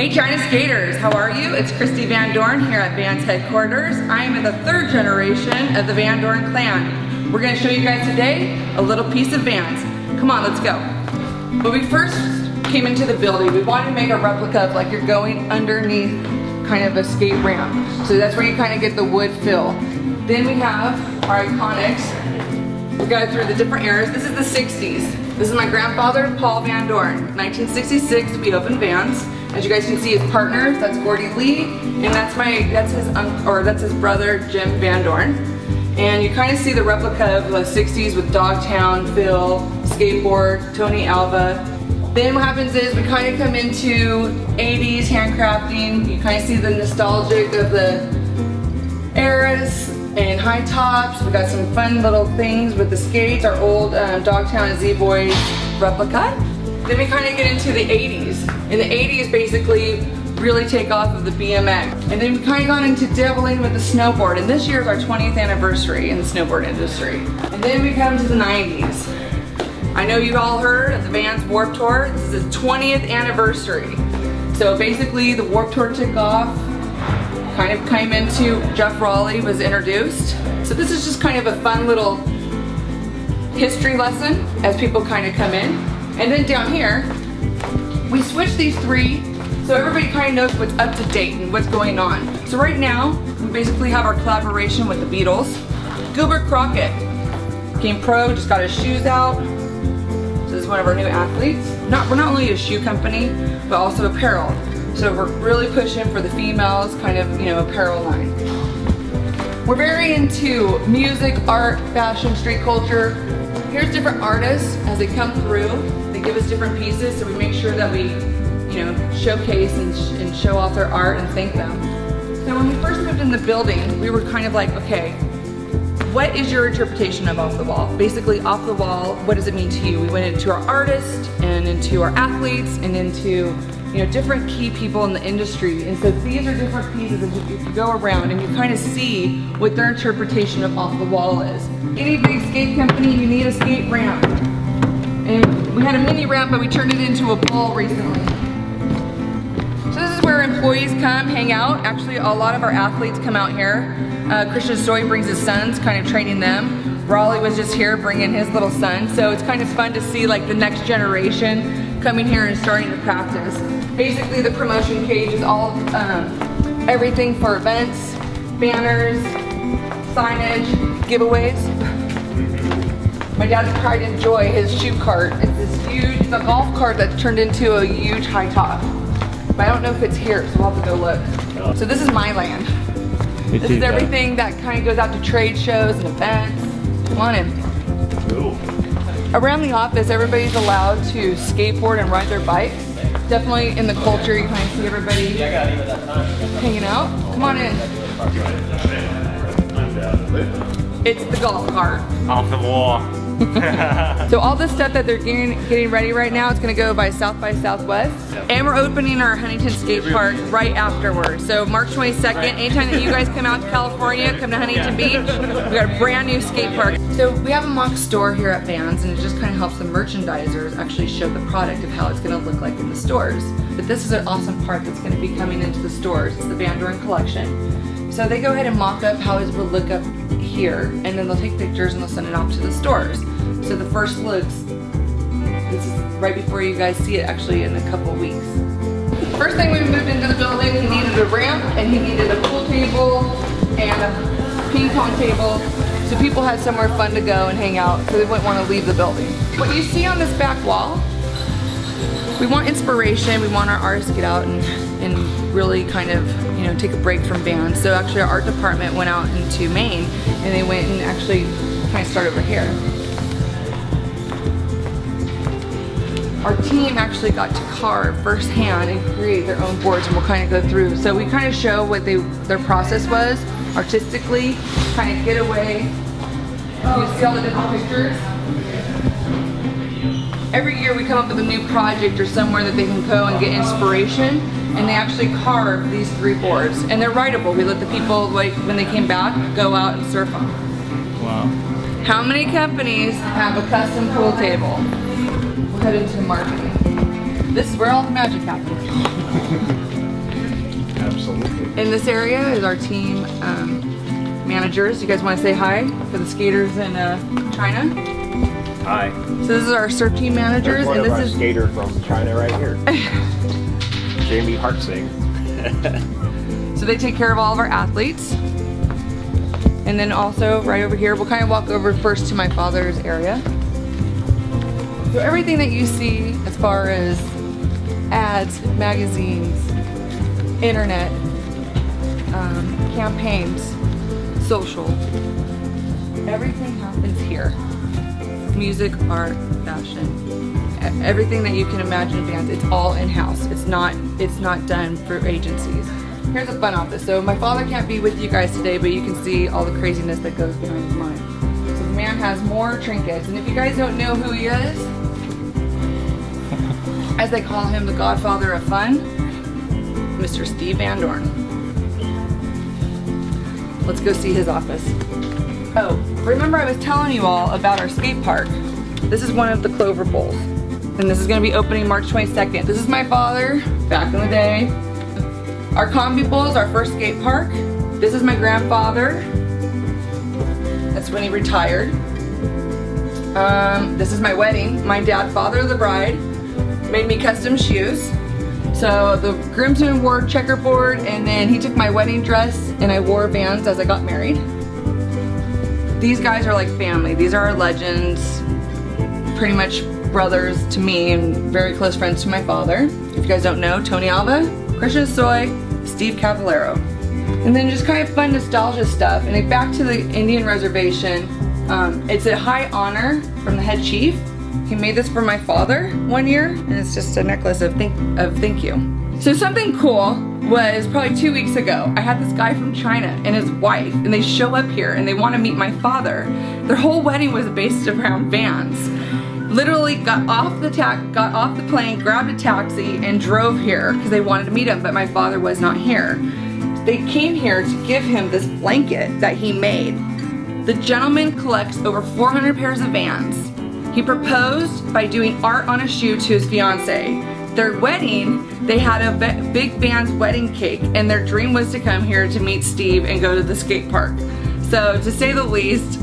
Hey China skaters, how are you? It's Christy Van Dorn here at Vans headquarters. I am in the third generation of the Van Dorn clan. We're going to show you guys today a little piece of Vans. Come on, let's go. When we first came into the building, we wanted to make a replica of like you're going underneath kind of a skate ramp. So that's where you kind of get the wood fill. Then we have our iconics. We go through the different eras. This is the 60s. This is my grandfather, Paul Van Dorn. 1966, we opened Vans. As you guys can see, his partners, that's Gordy Lee, and that's his brother, Jim Van Dorn. And you kind of see the replica of the 60s with Dogtown, Phil, skateboard, Tony Alva. Then what happens is we kind of come into 80s handcrafting. You kind of see the nostalgic of the eras and high tops. We got some fun little things with the skates, our old Dogtown and Z-Boys replica. Then we kind of get into the 80s. And the 80s basically really take off of the BMX. And then we kind of gone into dabbling with the snowboard. And this year is our 20th anniversary in the snowboard industry. And then we come to the 90s. I know you all heard of the Vans Warped Tour. This is the 20th anniversary. So basically the Warped Tour took off, kind of came into Jeff Raleigh was introduced. So this is just kind of a fun little history lesson as people kind of come in. And then down here, we switched these three so everybody kind of knows what's up to date and what's going on. So right now, we basically have our collaboration with the Beatles. Gilbert Crockett became pro, just got his shoes out. So this is one of our new athletes. We're not only a shoe company, but also apparel. So we're really pushing for the females kind of, apparel line. We're very into music, art, fashion, street culture. Here's different artists as they come through. They give us different pieces, so we make sure that we, showcase and show off their art and thank them. So when we first moved in the building, we were kind of like, okay, what is your interpretation of off the wall? Basically, off the wall, what does it mean to you? We went into our artists and into our athletes and into different key people in the industry. And so these are different pieces as you go around and you kind of see what their interpretation of off the wall is. Any big skate company, you need a skate ramp. And we had a mini ramp, but we turned it into a bowl recently. So this is where employees come, hang out. Actually, a lot of our athletes come out here. Christian Stoy brings his sons, kind of training them. Raleigh was just here bringing his little son. So it's kind of fun to see like the next generation coming here and starting to practice. Basically, the promotion cage is all everything for events, banners, signage, giveaways. My dad's pride and joy, his shoe cart. It's this huge, it's a golf cart that's turned into a huge high top. But I don't know if it's here, so we'll have to go look. So this is my land. This is everything that kind of goes out to trade shows and events. Come on in. Cool. Around the office, everybody's allowed to skateboard and ride their bikes. Definitely in the culture, you kind of see everybody hanging out. Come on in. It's the golf cart. Off the wall. So all this stuff that they're getting ready right now, it's going to go by South by Southwest. And we're opening our Huntington Skate Park right afterwards. So March 22nd, anytime that you guys come out to California, come to Huntington Beach, we got a brand new skate park. So we have a mock store here at Vans, and it just kind of helps the merchandisers actually show the product of how it's going to look like in the stores. But this is an awesome part that's going to be coming into the stores. It's the Van Dorn collection. So they go ahead and mock up how it will look up here, and then they'll take pictures and they'll send it off to the stores. So the first looks, this is right before you guys see it actually in a couple weeks. First thing we moved into the building, he needed a ramp and he needed a pool table and a ping pong table so people had somewhere fun to go and hang out so they wouldn't want to leave the building. What you see on this back wall, we want inspiration, we want our artists to get out and really kind of take a break from Vans. So actually our art department went out into Maine and they went and actually kind of started over here. Our team actually got to carve firsthand and create their own boards, and we'll kind of go through. So we kind of show what their process was artistically, kind of get away. You see all the different pictures? Every year we come up with a new project or somewhere that they can go and get inspiration, and they actually carve these three boards. And they're rideable. We let the people, like when they came back, go out and surf them. Wow. How many companies have a custom pool table? We'll head into marketing. This is where all the magic happens. Absolutely. In this area is our team managers. You guys want to say hi for the skaters in China? Hi. So this is our surf team managers, One and of this our is skater from China right here. Jamie Hartsing. so they take care of all of our athletes. And then also right over here, we'll kind of walk over first to my father's area. So everything that you see as far as ads, magazines, internet, campaigns, social, everything happens here. Music, art, fashion, everything that you can imagine in bands, it's all in-house. It's not done for agencies. Here's a fun office. So my father can't be with you guys today, but you can see all the craziness that goes behind his mind. So the man has more trinkets, and if you guys don't know who he is, as they call him, the godfather of fun, Mr. Steve Van Dorn. Let's go see his office. Oh, remember I was telling you all about our skate park. This is one of the Clover Bowls, and this is gonna be opening March 22nd. This is my father, back in the day. Our Combi Bowl is our first skate park. This is my grandfather. That's when he retired. This is my wedding. My dad, father of the bride, made me custom shoes. So the groomsmen wore checkerboard, and then he took my wedding dress and I wore Vans as I got married. These guys are like family. These are our legends, pretty much brothers to me and very close friends to my father. If you guys don't know, Tony Alva, Christian Soy, Steve Cavallero. And then just kind of fun nostalgia stuff. And then back to the Indian reservation. It's a high honor from the head chief. He made this for my father one year, and it's just a necklace of thank you. So something cool was probably 2 weeks ago. I had this guy from China and his wife, and they show up here and they want to meet my father. Their whole wedding was based around Vans. Literally got off the plane, grabbed a taxi, and drove here because they wanted to meet him, but my father was not here. They came here to give him this blanket that he made. The gentleman collects over 400 pairs of Vans. He proposed by doing art on a shoe to his fiancée. Their wedding, they had a big Vans wedding cake, and their dream was to come here to meet Steve and go to the skate park. So to say the least,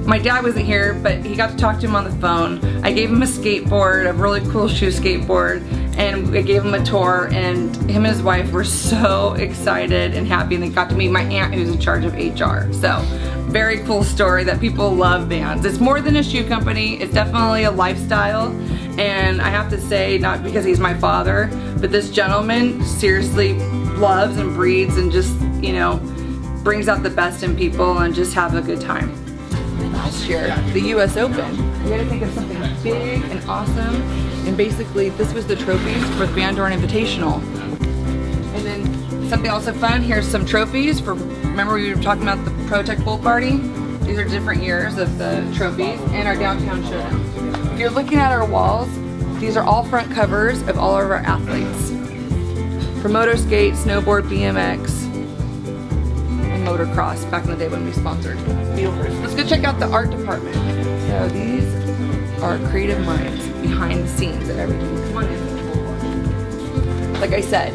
my dad wasn't here, but he got to talk to him on the phone. I gave him a skateboard, a really cool shoe skateboard, and I gave him a tour, and him and his wife were so excited and happy, and they got to meet my aunt who's in charge of HR. So, very cool story that people love Vans. It's more than a shoe company, it's definitely a lifestyle, and I have to say, not because he's my father, but this gentleman seriously loves and breeds and just, you know, brings out the best in people and just have a good time. Last year, the US Open, we had to think of something big and awesome, and basically this was the trophies for the Van Dorn Invitational. And then something also fun, here's some trophies for, remember we were talking about the Pro Tech Bowl Party? These are different years of the trophies and our downtown showdown. If you're looking at our walls, these are all front covers of all of our athletes. For motor skate, snowboard, BMX, motocross back in the day when we sponsored. Let's go check out the art department. So these are creative minds behind the scenes of everything. Come on in. Like I said,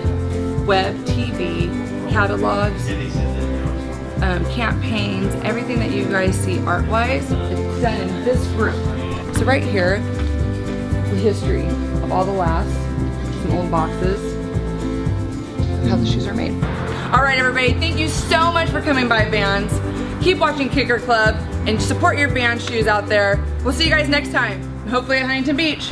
web, TV, catalogs, campaigns, everything that you guys see art-wise is done in this group. So right here, the history of all the lasts, some old boxes, how the shoes are made. All right, everybody, thank you so much for coming by Vans. Keep watching Kicker Club and support your Vans shoes out there. We'll see you guys next time, hopefully at Huntington Beach.